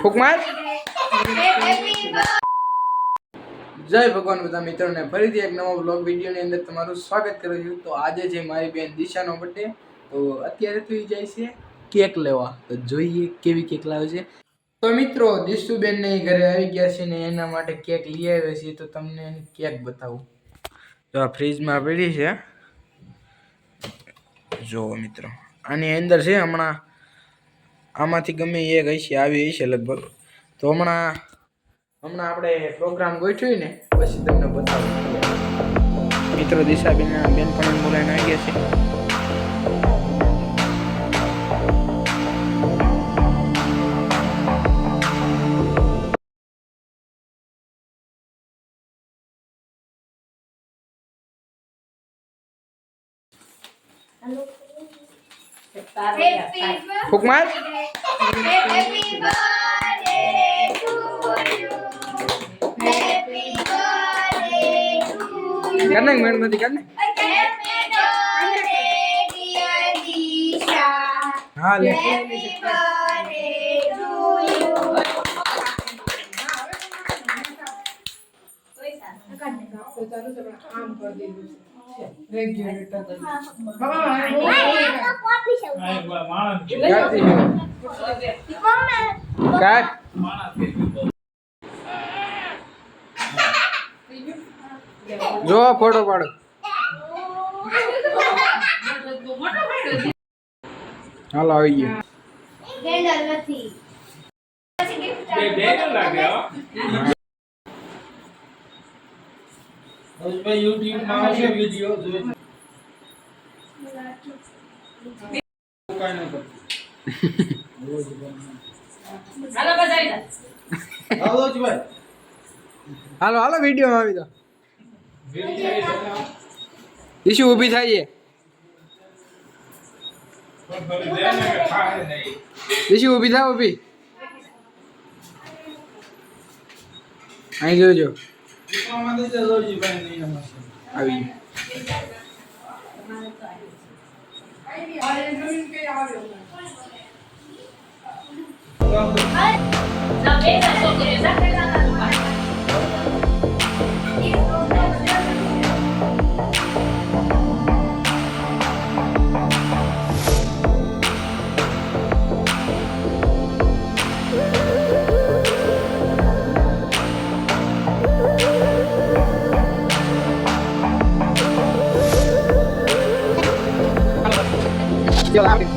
ફૂકમાર જય ભગવાન બધા મિત્રોને ફરીથી એક નવા વ્લોગ વિડીયોની અંદર તમારું સ્વાગત કરું છું. તો આજે છે મારી બેન દિશાનો બર્થડે. તો અત્યારે તો જાય છે કેક લેવા. તો જોઈએ કેવી કેક લાવે છે. તો મિત્રો દિશુબેન ને ઘરે આવી ગયા છે ને એના માટે કેક લઈ આવ્યા છીએ. તો તમને એની કેક બતાવું. તો આ ફ્રીજમાં પડી છે. જો મિત્રો આની અંદર છે હમણાં આમાંથી ગમે એક હશે આવી હશે લગભગ. તો હમણાં આપણે પ્રોગ્રામ ગોઠવ્યું ને પછી તમને બતાવું. મિત્રો દિશાબેનના બેનપણી બોલાઈને આવી ગયા છે. ફૂકમાર करना मेहनत करना हाँ ले जो फोटो पाड़ो हाल आई गया हैंडल નથી બે લાગે હો ભાઈ YouTube માં આવશે વિડિયો જોઈ કાઈ ન કર હાલો બજાઈ હાલો જ ભાઈ હાલો હાલો વિડિયો માં આવી દો ઈશુ ઊભી થાય ઈશુ ઊભી થા ઊભી અહીં જોજો આવી Yo la abro.